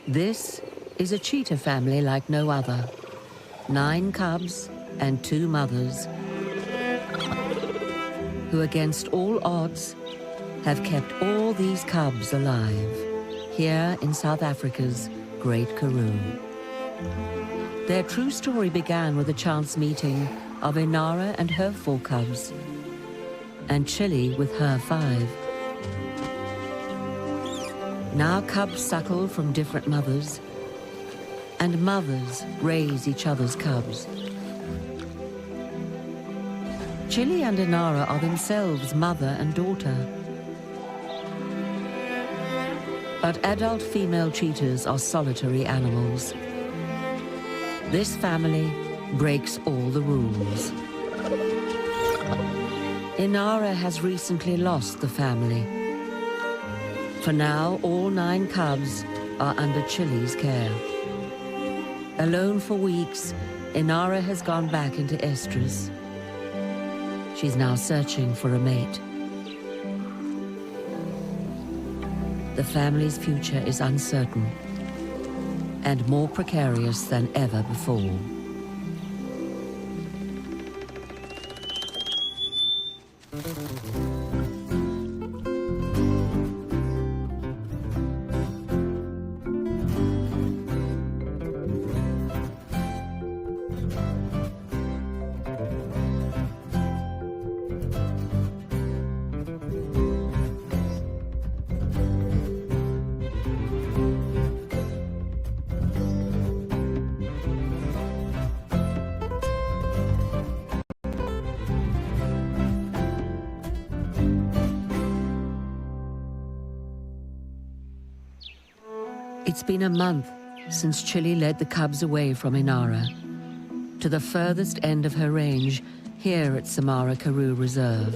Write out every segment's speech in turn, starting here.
This is a cheetah family like no other. 9 cubs and 2 mothers, who against all odds have kept all these cubs alive here in South Africa's Great Karoo. Their true story began with a chance meeting of Inara and her 4 cubs, and Chilli with her 5. Now cubs suckle from different mothers, and mothers raise each other's cubs. Chilli and Inara are themselves mother and daughter. But adult female cheetahs are solitary animals. This family breaks all the rules. Inara has recently lost the family. For now, all 9 cubs are under Chilli's care. Alone for weeks, Inara has gone back into estrus. She's now searching for a mate. The family's future is uncertain and more precarious than ever before. It's been a month since Chilli led the cubs away from Inara to the furthest end of her range here at Samara Karoo Reserve.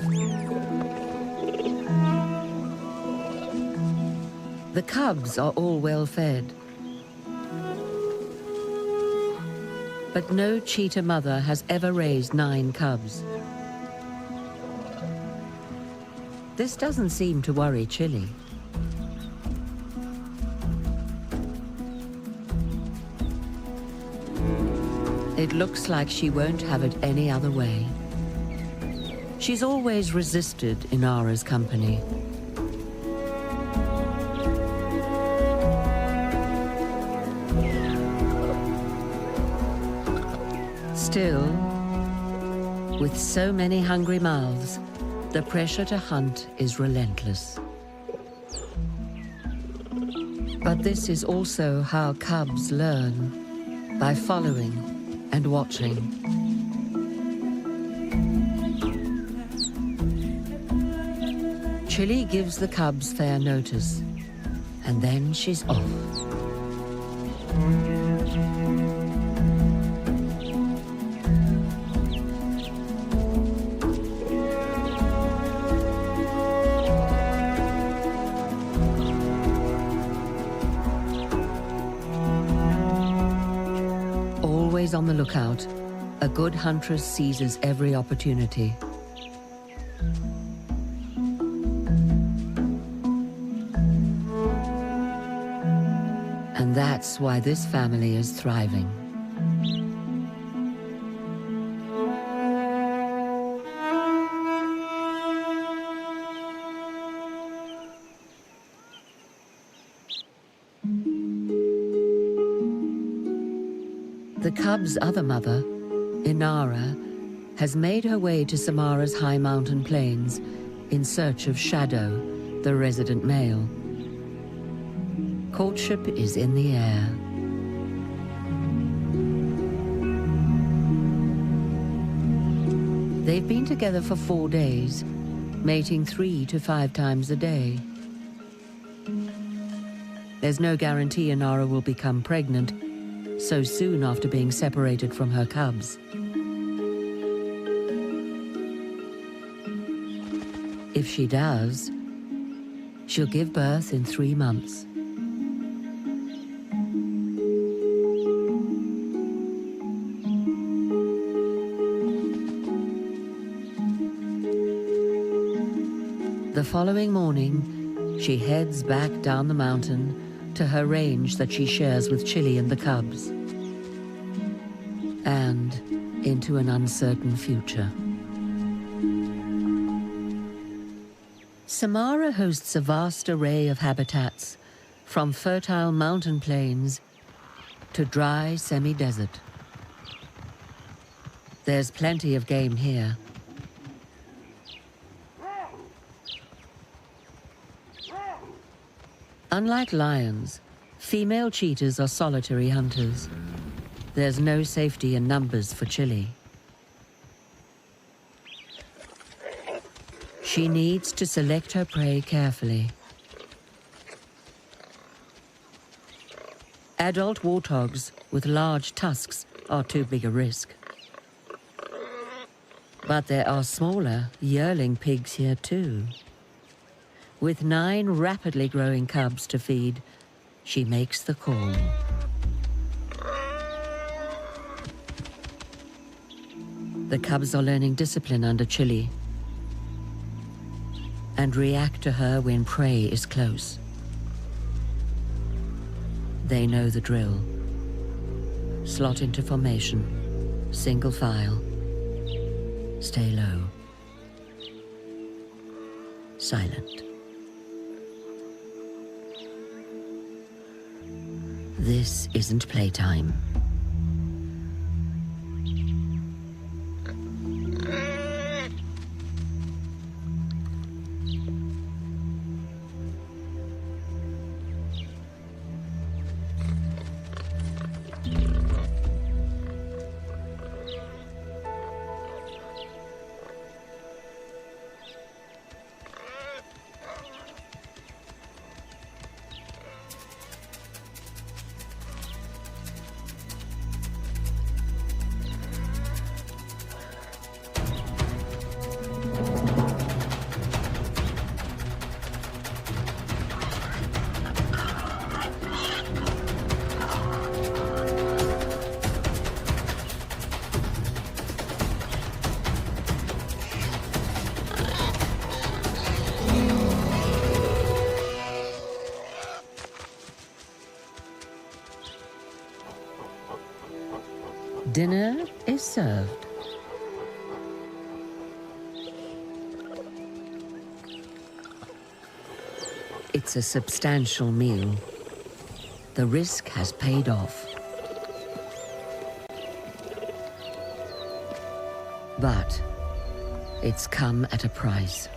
The cubs are all well fed, but no cheetah mother has ever raised 9 cubs. This doesn't seem to worry Chilli. It looks like she won't have it any other way. She's always resisted Inara's company. Still, with so many hungry mouths, the pressure to hunt is relentless. But this is also how cubs learn, by following and watching. Chilli gives the cubs fair notice, and then she's off. Always on the lookout, a good huntress seizes every opportunity. And that's why this family is thriving. The cub's other mother, Inara, has made her way to Samara's high mountain plains in search of Shadow, the resident male. Courtship is in the air. They've been together for 4 days, mating 3 to 5 times a day. There's no guarantee Inara will become pregnant so soon after being separated from her cubs. If she does, she'll give birth in 3 months. The following morning, she heads back down the mountain to her range that she shares with Chilli and the cubs, and into an uncertain future. Samara hosts a vast array of habitats, from fertile mountain plains to dry semi-desert. There's plenty of game here. Unlike lions, female cheetahs are solitary hunters. There's no safety in numbers for Chilli. She needs to select her prey carefully. Adult warthogs with large tusks are too big a risk. But there are smaller, yearling pigs here too. With 9 rapidly growing cubs to feed, she makes the call. The cubs are learning discipline under Chilli and react to her when prey is close. They know the drill. Slot into formation, single file, stay low, silent. This isn't playtime. Dinner is served. It's a substantial meal. The risk has paid off. But it's come at a price.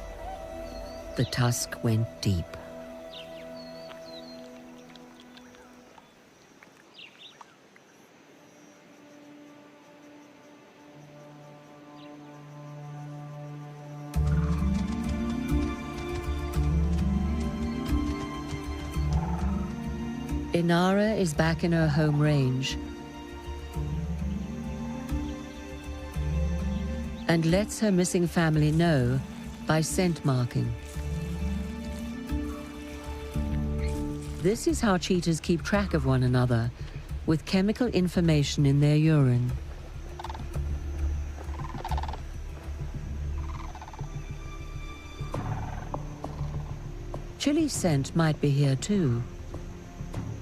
The tusk went deep. Inara is back in her home range and lets her missing family know by scent marking. This is how cheetahs keep track of one another, with chemical information in their urine. Chilli's scent might be here too.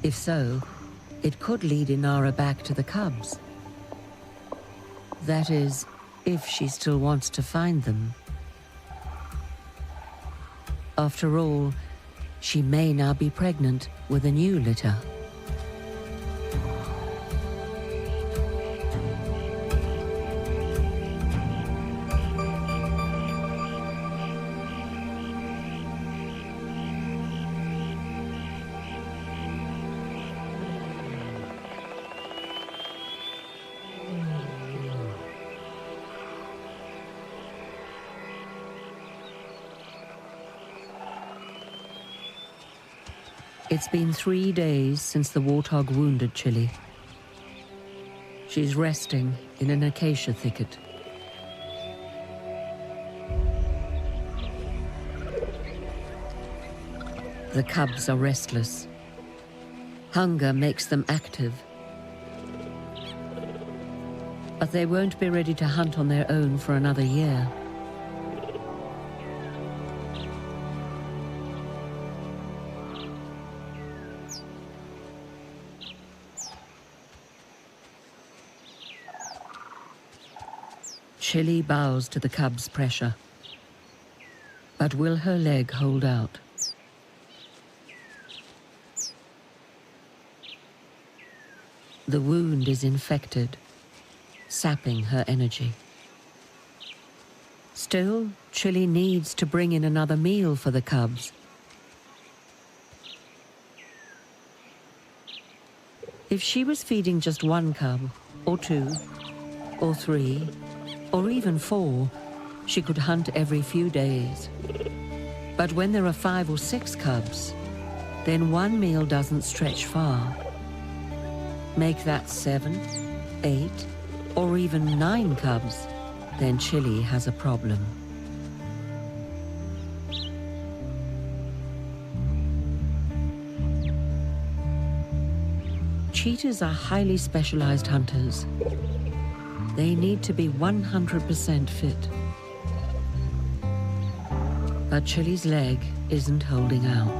If so, it could lead Inara back to the cubs. That is, if she still wants to find them. After all, she may now be pregnant with a new litter. It's been 3 days since the warthog wounded Chilli. She's resting in an acacia thicket. The cubs are restless. Hunger makes them active. But they won't be ready to hunt on their own for another year. Chilli bows to the cub's pressure. But will her leg hold out? The wound is infected, sapping her energy. Still, Chilli needs to bring in another meal for the cubs. If she was feeding just one cub, or two, or three, or even four, she could hunt every few days. But when there are 5 or 6 cubs, then one meal doesn't stretch far. Make that 7, 8, or even 9 cubs, then Chilli has a problem. Cheetahs are highly specialized hunters. They need to be 100% fit. But Chilli's leg isn't holding out.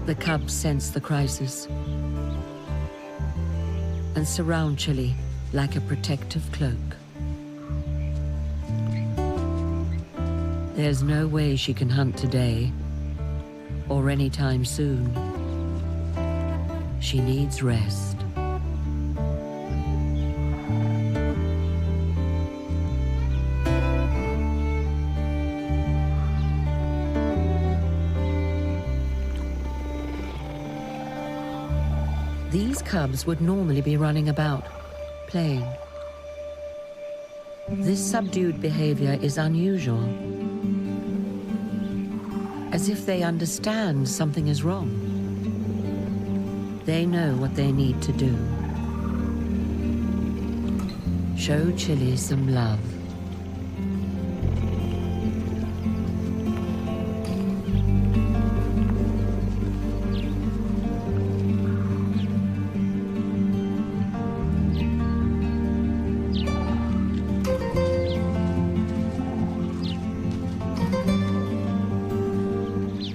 The cubs sense the crisis and surround Chilli like a protective cloak. There's no way she can hunt today or anytime soon. She needs rest. These cubs would normally be running about, playing. This subdued behavior is unusual, as if they understand something is wrong. They know what they need to do. Show Chilli some love.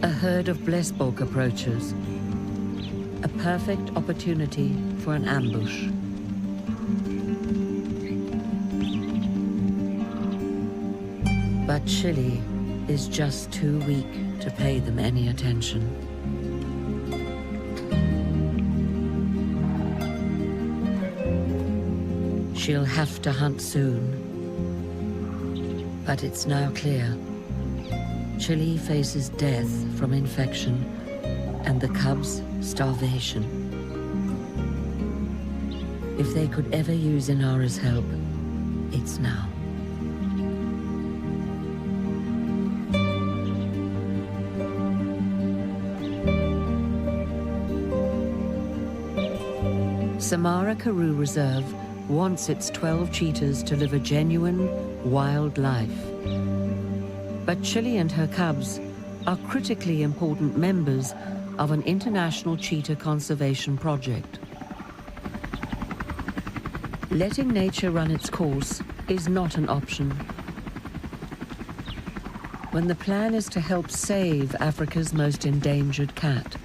A herd of blesbok approaches. A perfect opportunity for an ambush. But Chilli is just too weak to pay them any attention. She'll have to hunt soon. But it's now clear. Chilli faces death from infection and the cubs' starvation. If they could ever use Inara's help, it's now. Samara Karoo Reserve wants its 12 cheetahs to live a genuine, wild life. But Chilli and her cubs are critically important members of an international cheetah conservation project. Letting nature run its course is not an option. When the plan is to help save Africa's most endangered cat.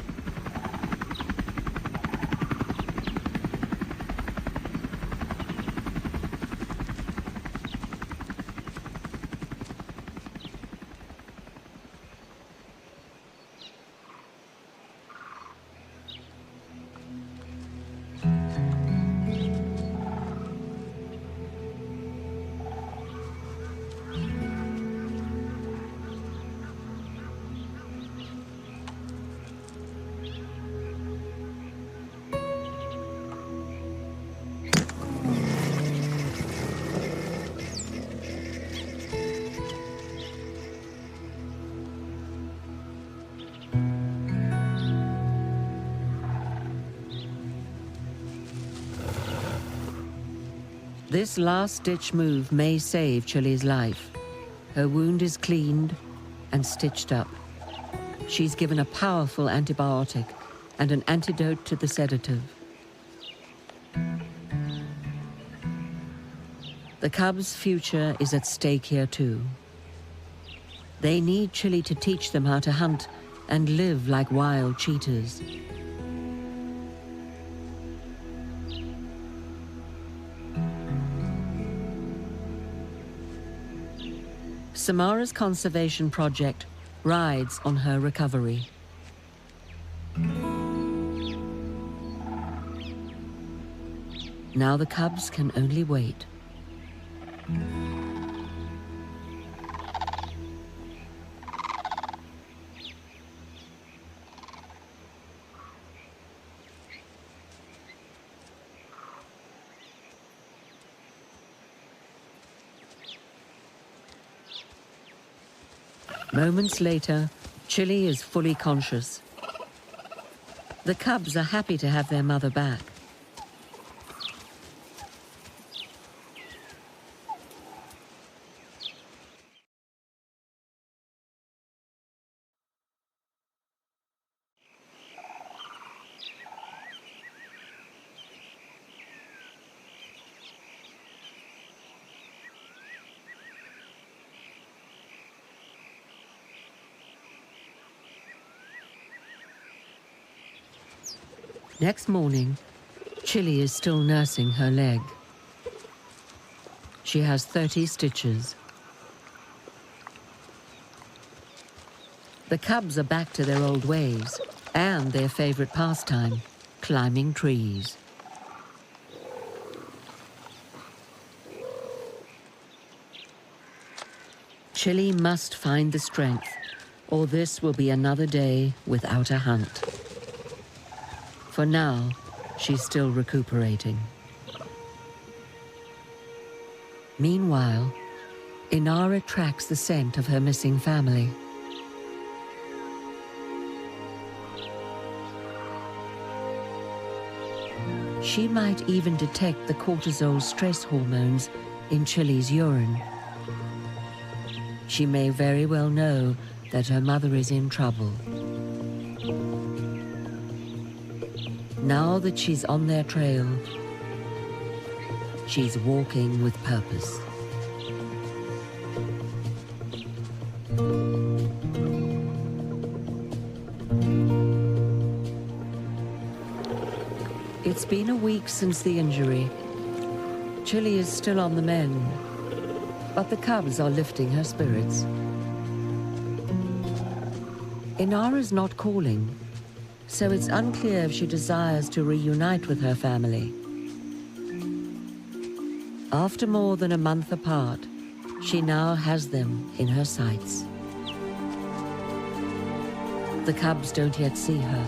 This last-ditch move may save Chilli's life. Her wound is cleaned and stitched up. She's given a powerful antibiotic and an antidote to the sedative. The cubs' future is at stake here too. They need Chilli to teach them how to hunt and live like wild cheetahs. Samara's conservation project rides on her recovery. Now the cubs can only wait. Moments later, Chilli is fully conscious. The cubs are happy to have their mother back. Next morning, Chilli is still nursing her leg. She has 30 stitches. The cubs are back to their old ways and their favorite pastime, climbing trees. Chilli must find the strength, or this will be another day without a hunt. For now, she's still recuperating. Meanwhile, Inara tracks the scent of her missing family. She might even detect the cortisol stress hormones in Chilli's urine. She may very well know that her mother is in trouble. Now that she's on their trail, she's walking with purpose. It's been a week since the injury. Chilli is still on the mend, but the cubs are lifting her spirits. Inara's not calling, so it's unclear if she desires to reunite with her family. After more than a month apart, she now has them in her sights. The cubs don't yet see her.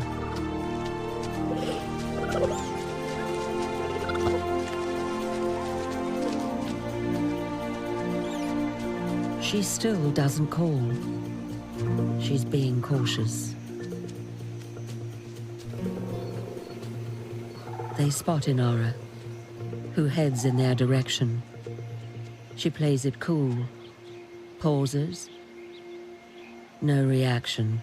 She still doesn't call. She's being cautious. They spot Inara, who heads in their direction. She plays it cool, pauses. No reaction.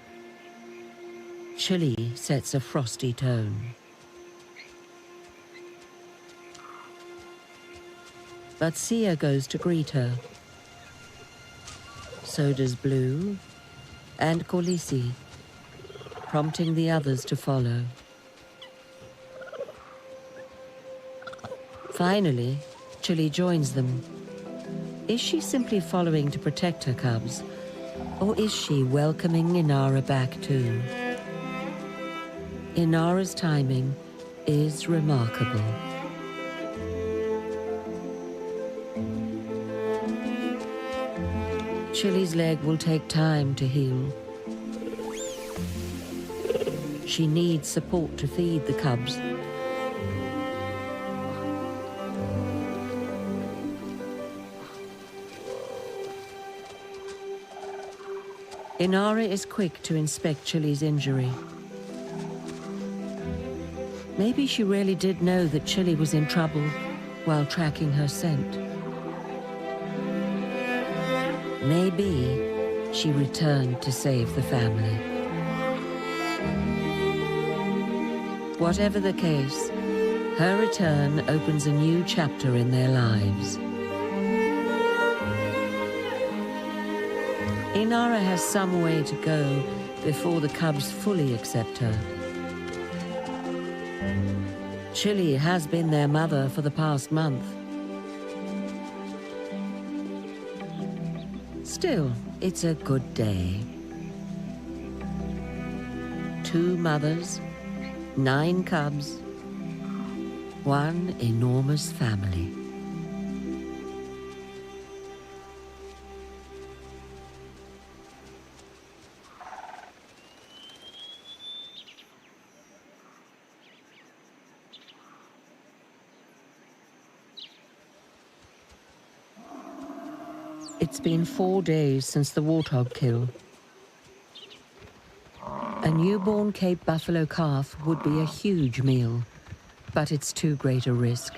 Chilli sets a frosty tone. But Sia goes to greet her. So does Blue and Khaleesi, prompting the others to follow. Finally, Chilli joins them. Is she simply following to protect her cubs, or is she welcoming Inara back too? Inara's timing is remarkable. Chilli's leg will take time to heal. She needs support to feed the cubs. Inara is quick to inspect Chilli's injury. Maybe she really did know that Chilli was in trouble while tracking her scent. Maybe she returned to save the family. Whatever the case, her return opens a new chapter in their lives. Inara has some way to go before the cubs fully accept her. Chilli has been their mother for the past month. Still, it's a good day. 2 mothers, 9 cubs, one enormous family. It's been 4 days since the warthog kill. A newborn Cape buffalo calf would be a huge meal, but it's too great a risk.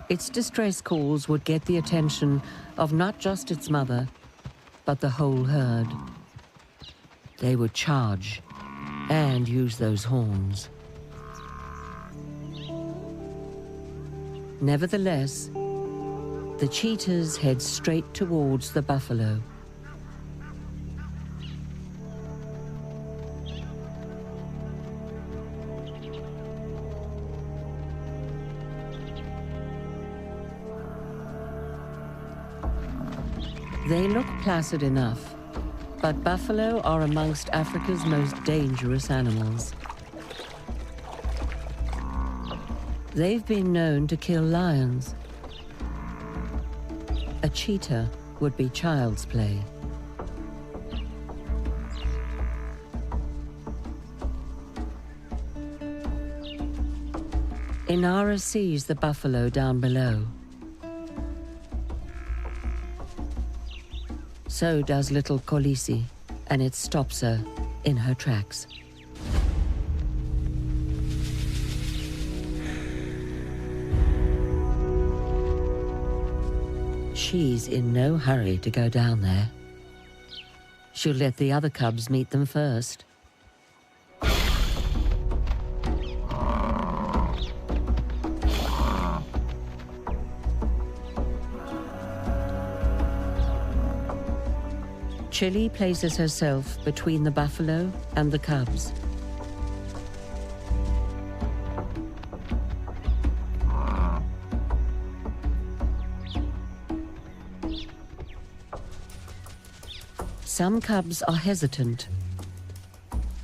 Its distress calls would get the attention of not just its mother, but the whole herd. They would charge and use those horns. Nevertheless, the cheetahs head straight towards the buffalo. They look placid enough, but buffalo are amongst Africa's most dangerous animals. They've been known to kill lions. A cheetah would be child's play. Inara sees the buffalo down below. So does little Chilli, and it stops her in her tracks. She's in no hurry to go down there. She'll let the other cubs meet them first. Chilli places herself between the buffalo and the cubs. Some cubs are hesitant,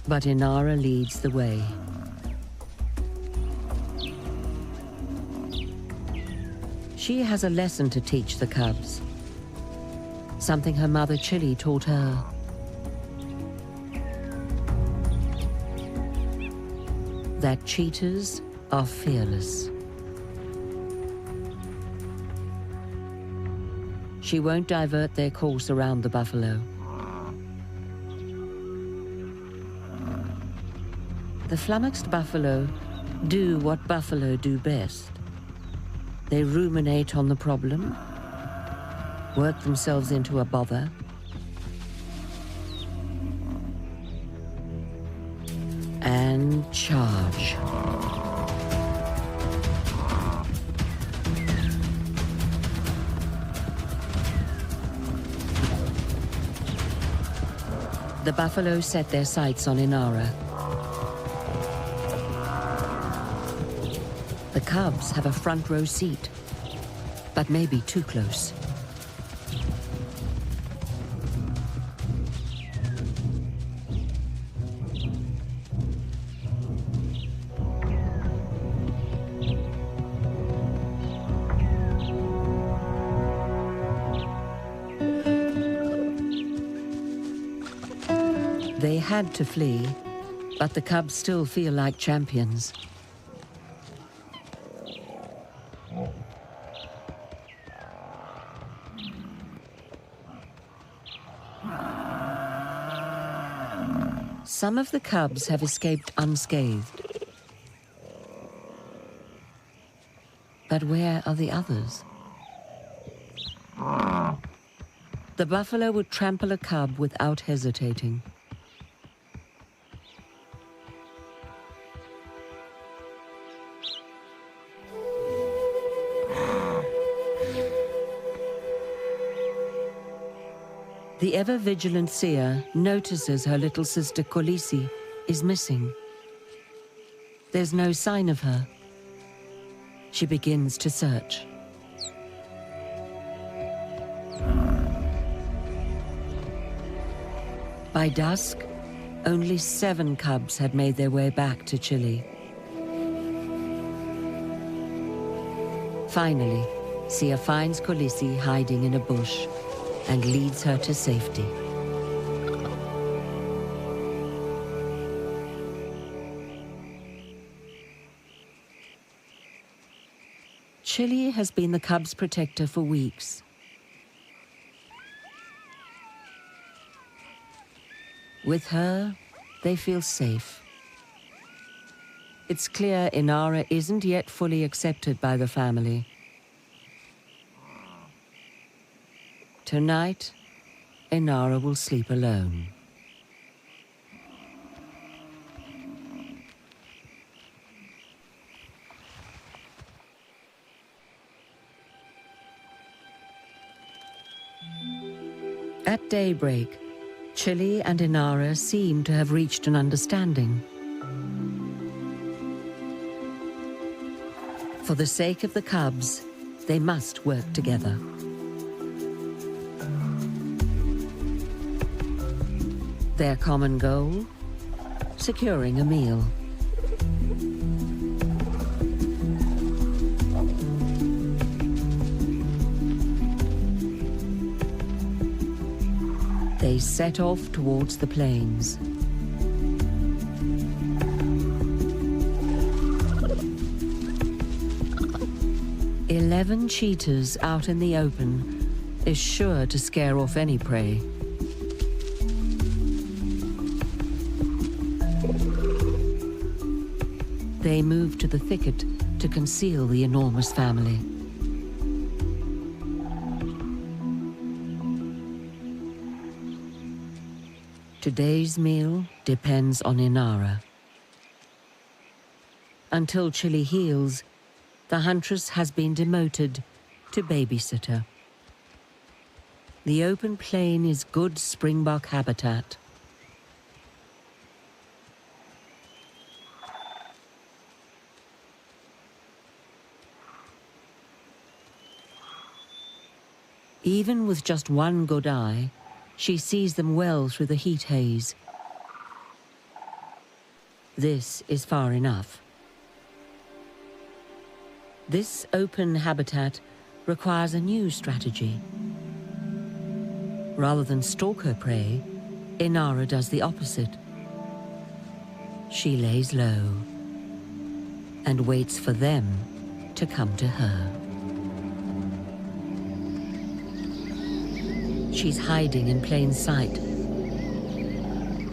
but Inara leads the way. She has a lesson to teach the cubs, something her mother Chilli taught her. That cheetahs are fearless. She won't divert their course around the buffalo. The flummoxed buffalo do what buffalo do best. They ruminate on the problem, work themselves into a bother, and charge. The buffalo set their sights on Inara. The cubs have a front row seat, but maybe too close. They had to flee, but the cubs still feel like champions. Some of the cubs have escaped unscathed. But where are the others? The buffalo would trample a cub without hesitating. The ever-vigilant seer notices her little sister Chilli is missing. There's no sign of her. She begins to search. By dusk, only 7 cubs had made their way back to Chilli. Finally, Sia finds Khaleesi hiding in a bush and leads her to safety. Chilli has been the cubs' protector for weeks. With her, they feel safe. It's clear Inara isn't yet fully accepted by the family. Tonight, Inara will sleep alone. At daybreak, Chilli and Inara seem to have reached an understanding. For the sake of the cubs, they must work together. Their common goal? Securing a meal. They set off towards the plains. "11 cheetahs out in the open is sure to scare off any prey." They move to the thicket to conceal the enormous family. Today's meal depends on Inara. Until Chilli heals, the huntress has been demoted to babysitter. The open plain is good springbok habitat. Even with just one good eye, she sees them well through the heat haze. This is far enough. This open habitat requires a new strategy. Rather than stalk her prey, Inara does the opposite. She lays low and waits for them to come to her. She's hiding in plain sight.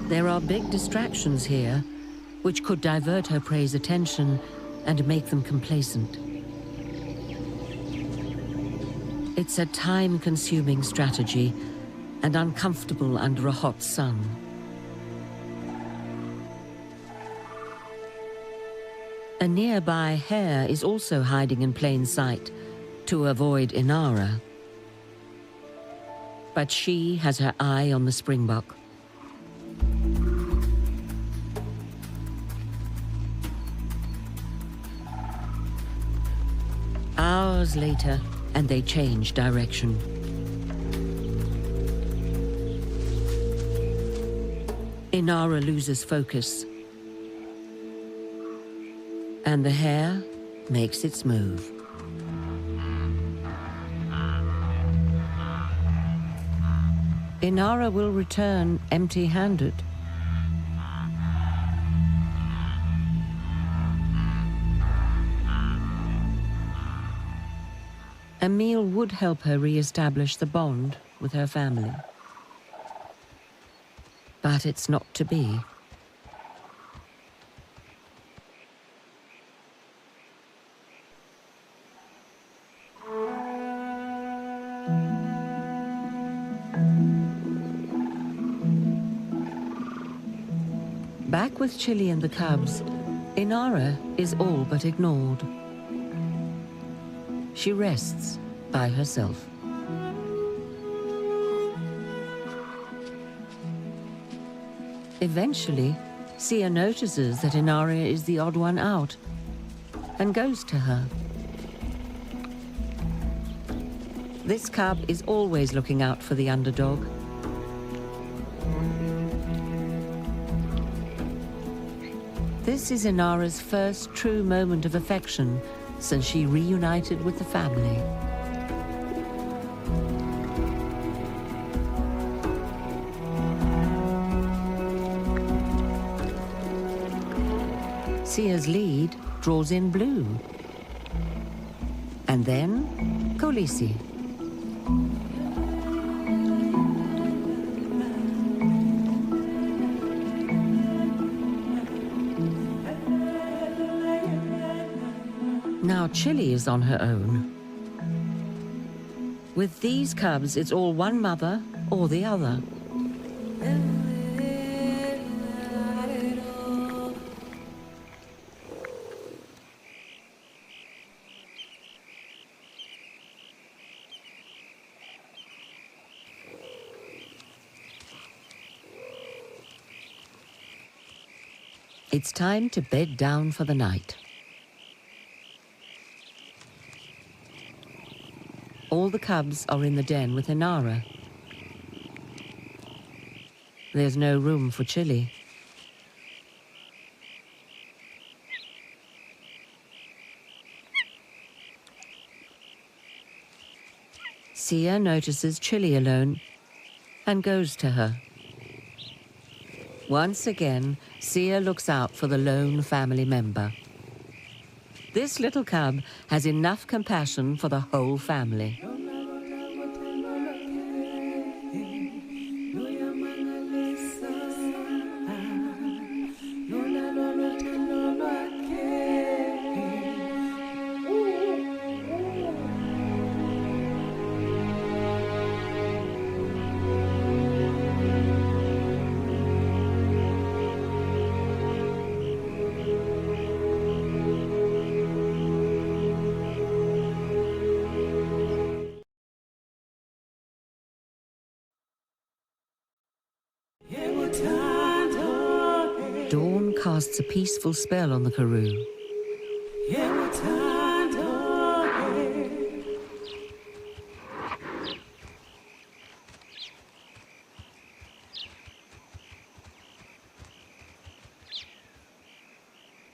There are big distractions here, which could divert her prey's attention and make them complacent. It's a time-consuming strategy and uncomfortable under a hot sun. A nearby hare is also hiding in plain sight to avoid Inara. But she has her eye on the springbok. Hours later, and they change direction. Inara loses focus, and the hare makes its move. Inara will return empty-handed. A meal would help her re-establish the bond with her family. But it's not to be. Back with Chilli and the cubs, Inara is all but ignored. She rests by herself. Eventually, Sia notices that Inara is the odd one out and goes to her. This cub is always looking out for the underdog. This is Inara's first true moment of affection since she reunited with the family. Sia's lead draws in Blue. And then Khaleesi. Now Chilli is on her own. With these cubs, it's all one mother or the other. It's time to bed down for the night. All the cubs are in the den with Inara. There's no room for Chilli. Sia notices Chilli alone and goes to her. Once again, Sia looks out for the lone family member. This little cub has enough compassion for the whole family. Dawn casts a peaceful spell on the Karoo.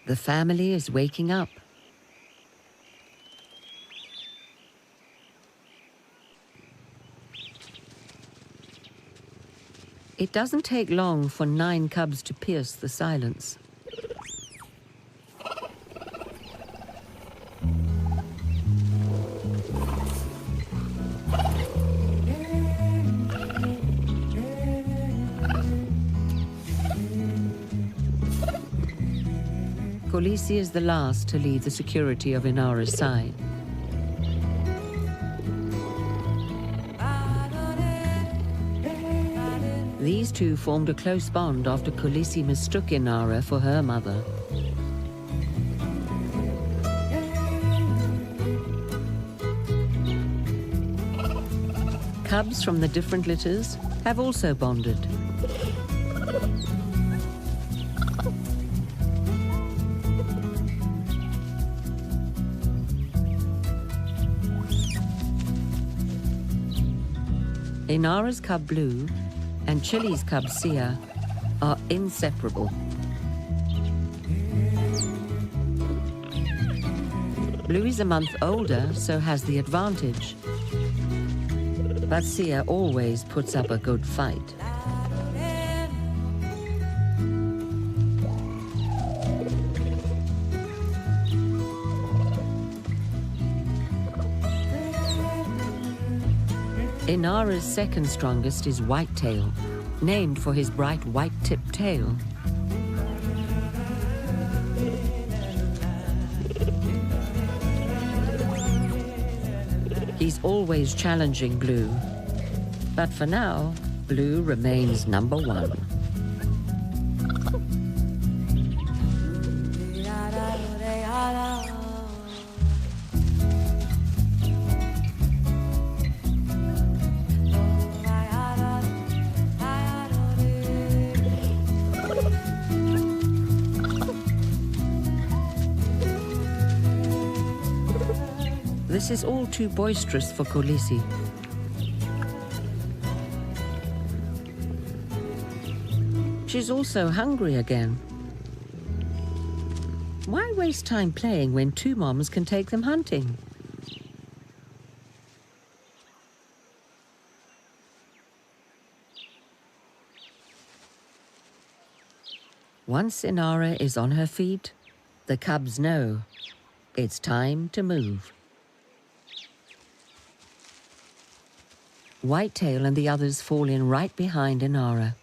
The family is waking up. It doesn't take long for 9 cubs to pierce the silence. Khaleesi is the last to leave the security of Inara's side. These two formed a close bond after Khaleesi mistook Inara for her mother. Cubs from the different litters have also bonded. Inara's cub Blue and Chilli's cub Sia are inseparable. Blue is a month older, so has the advantage. But Sia always puts up a good fight. Inara's second strongest is Whitetail, named for his bright white-tipped tail. He's always challenging Blue, but for now, Blue remains number 1. This is all too boisterous for Khaleesi. She's also hungry again. Why waste time playing when two moms can take them hunting? Once Inara is on her feet, the cubs know it's time to move. Whitetail and the others fall in right behind Inara.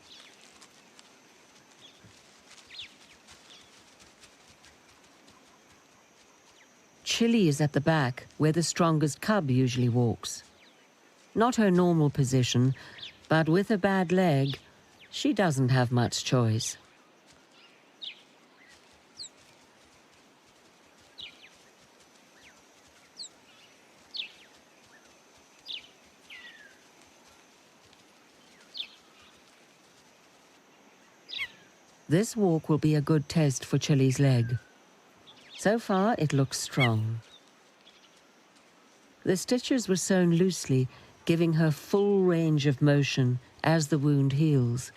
Chilli is at the back, where the strongest cub usually walks. Not her normal position, but with a bad leg, she doesn't have much choice. This walk will be a good test for Chilli's leg. So far, it looks strong. The stitches were sewn loosely, giving her full range of motion as the wound heals.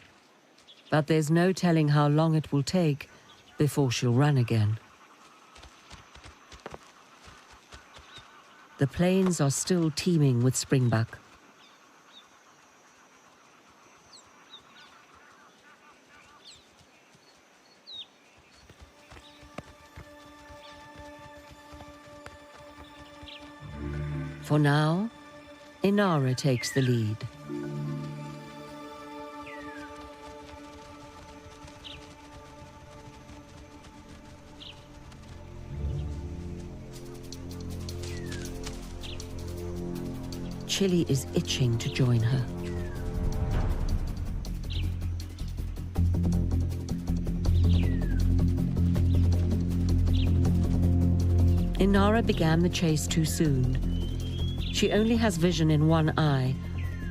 But there's no telling how long it will take before she'll run again. The plains are still teeming with springbuck. For now, Inara takes the lead. Chilli is itching to join her. Inara began the chase too soon. She only has vision in one eye,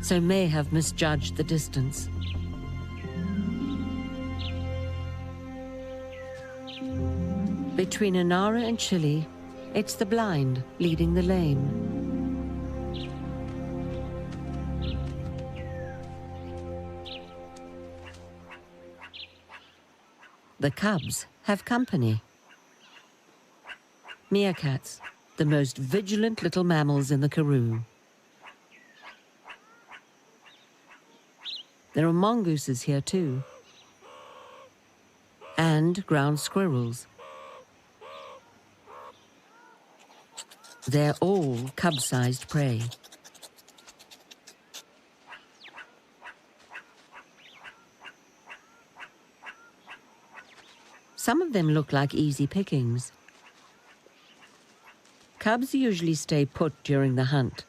so may have misjudged the distance. Between Inara and Chilli, it's the blind leading the lame. The cubs have company. Meerkats, the most vigilant little mammals in the karoo. There are mongooses here too, and ground squirrels. They're all cub-sized prey. Some of them look like easy pickings. Cubs usually stay put during the hunt.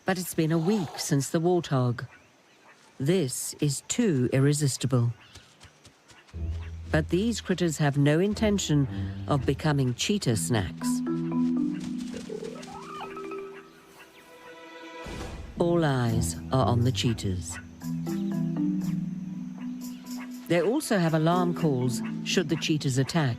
But it's been a week since the warthog. This is too irresistible. But these critters have no intention of becoming cheetah snacks. All eyes are on the cheetahs. They also have alarm calls should the cheetahs attack.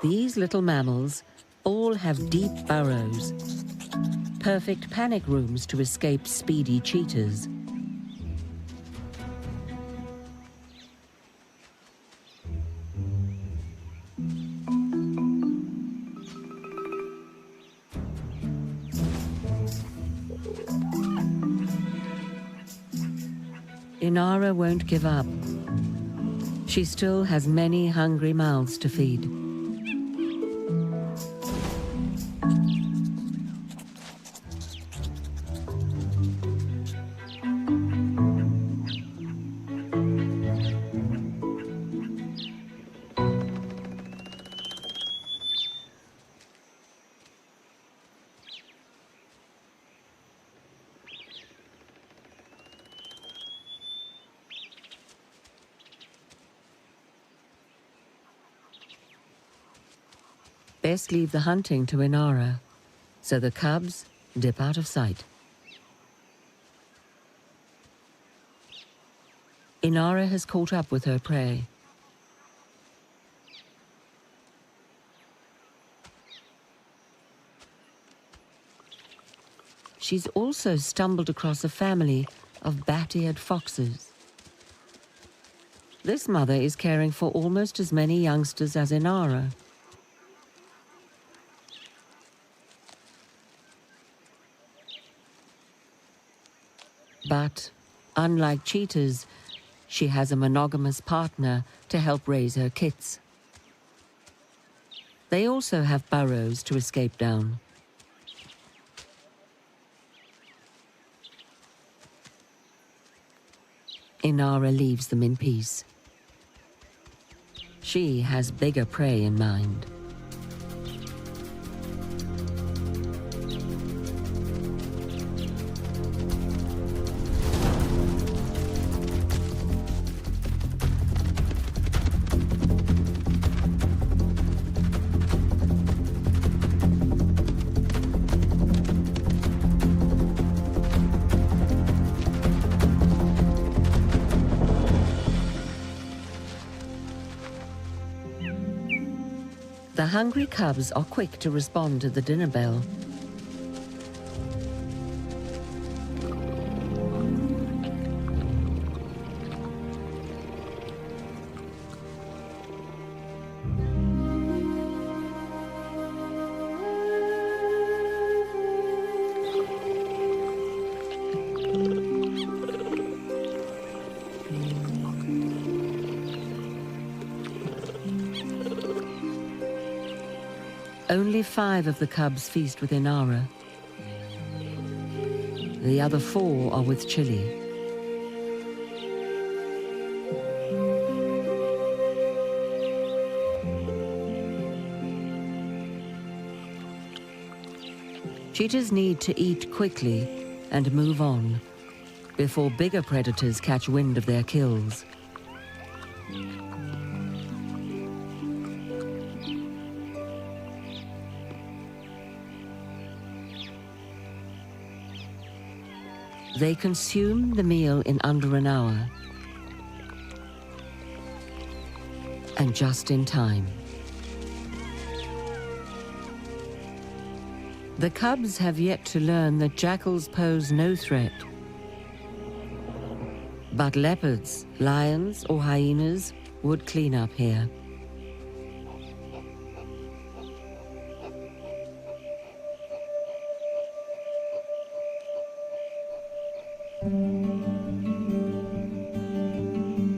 These little mammals all have deep burrows, perfect panic rooms to escape speedy cheetahs. Inara won't give up. She still has many hungry mouths to feed. Best leave the hunting to Inara, so the cubs dip out of sight. Inara has caught up with her prey. She's also stumbled across a family of bat-eared foxes. This mother is caring for almost as many youngsters as Inara. But, unlike cheetahs, she has a monogamous partner to help raise her kits. They also have burrows to escape down. Inara leaves them in peace. She has bigger prey in mind. The hungry cubs are quick to respond to the dinner bell. Only 5 of the cubs feast with Inara. The other 4 are with Chilli. Cheetahs need to eat quickly and move on before bigger predators catch wind of their kills. They consume the meal in under an hour. And just in time. The cubs have yet to learn that jackals pose no threat. But leopards, lions, or hyenas would clean up here.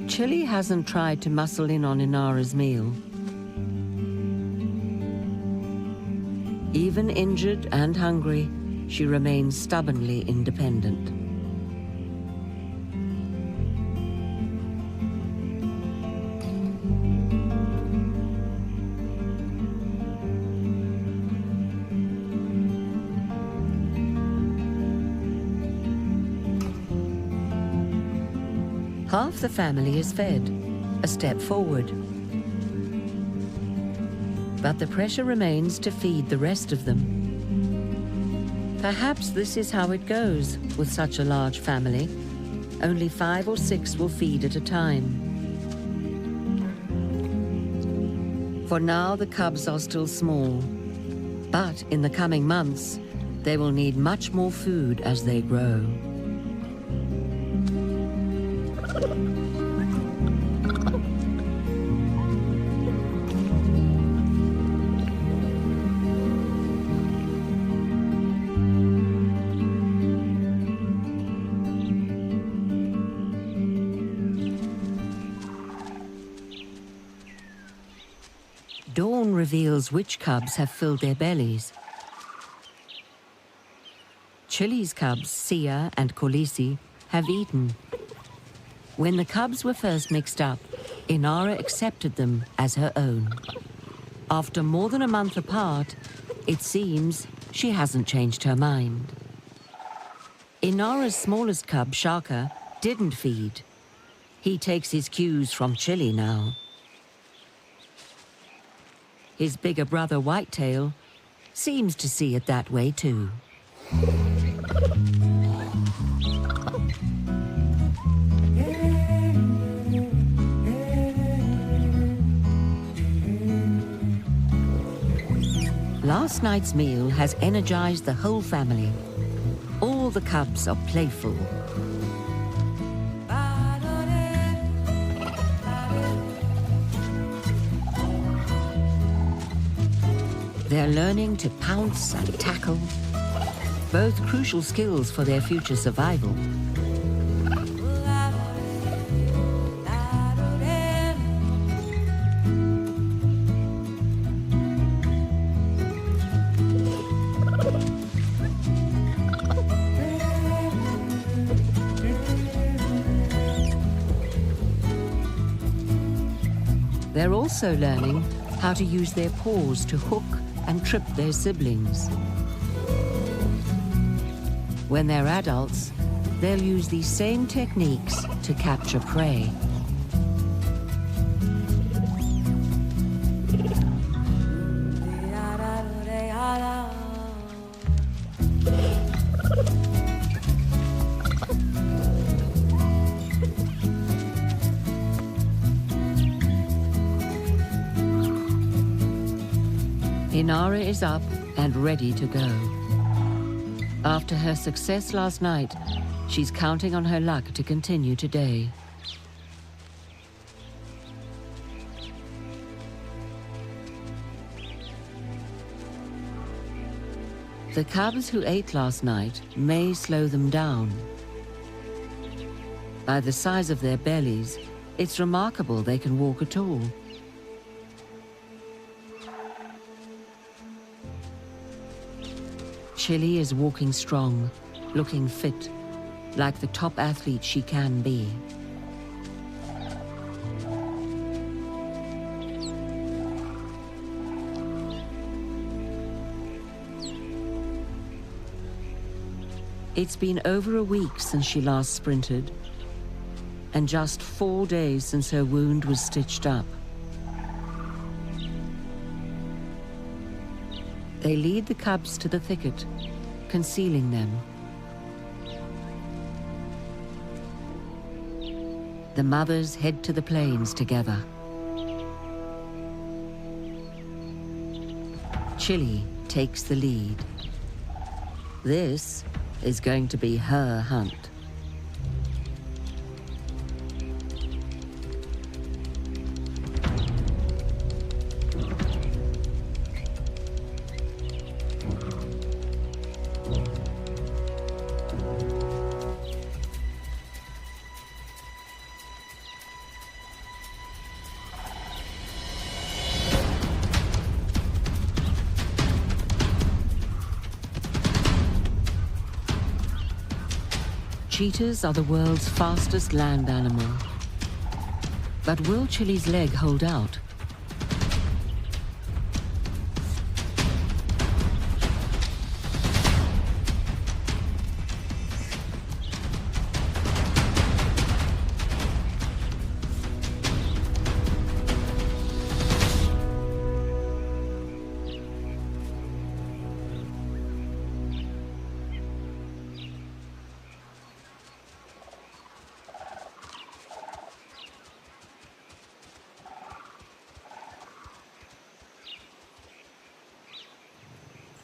Chilli hasn't tried to muscle in on Inara's meal. Even injured and hungry, she remains stubbornly independent. Half the family is fed, a step forward. But the pressure remains to feed the rest of them. Perhaps this is how it goes with such a large family. Only 5 or 6 will feed at a time. For now, the cubs are still small. But in the coming months, they will need much more food as they grow. Dawn reveals which cubs have filled their bellies. Chilli's cubs, Sia and Khaleesi, have eaten. When the cubs were first mixed up, Inara accepted them as her own. After more than a month apart, it seems she hasn't changed her mind. Inara's smallest cub, Shaka, didn't feed. He takes his cues from Chilli now. His bigger brother, Whitetail, seems to see it that way too. Last night's meal has energized the whole family. All the cubs are playful. They're learning to pounce and tackle, both crucial skills for their future survival. They're also learning how to use their paws to hook and trip their siblings. When they're adults, they'll use these same techniques to capture prey. Inara is up and ready to go. After her success last night, she's counting on her luck to continue today. The cubs who ate last night may slow them down. By the size of their bellies, it's remarkable they can walk at all. Chilli is walking strong, looking fit, like the top athlete she can be. It's been over a week since she last sprinted, and just 4 days since her wound was stitched up. They lead the cubs to the thicket, concealing them. The mothers head to the plains together. Chilli takes the lead. This is going to be her hunt. Cheetahs are the world's fastest land animal. But will Chilli's leg hold out?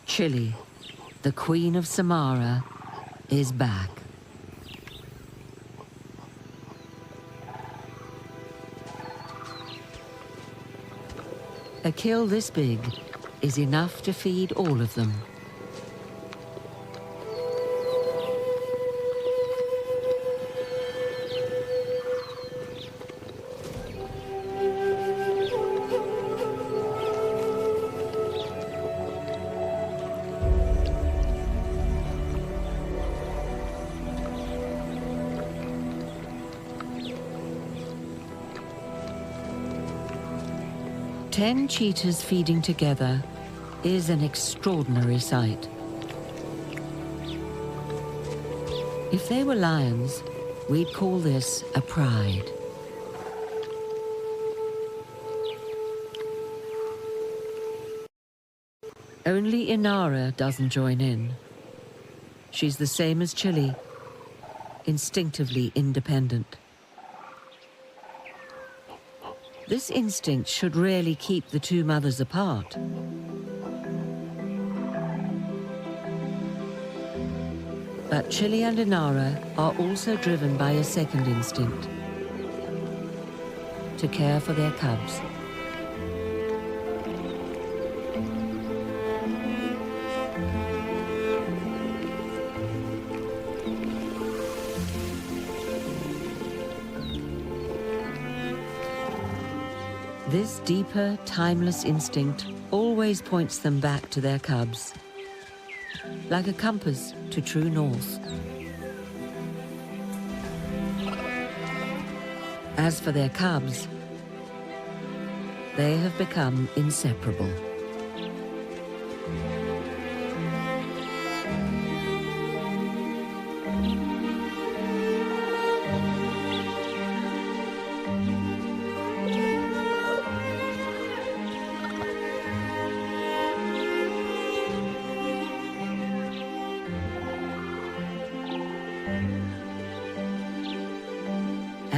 Chilli, the Queen of Samara, is back. A kill this big is enough to feed all of them. Ten cheetahs feeding together is an extraordinary sight. If they were lions, we'd call this a pride. Only Inara doesn't join in. She's the same as Chilli, instinctively independent. This instinct should really keep the two mothers apart. But Chilli and Inara are also driven by a second instinct: to care for their cubs. This deeper, timeless instinct always points them back to their cubs, like a compass to true north. As for their cubs, they have become inseparable.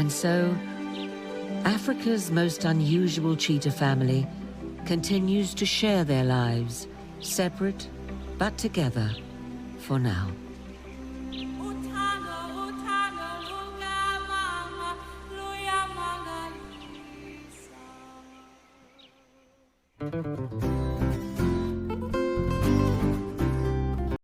And so, Africa's most unusual cheetah family continues to share their lives, separate but together for now.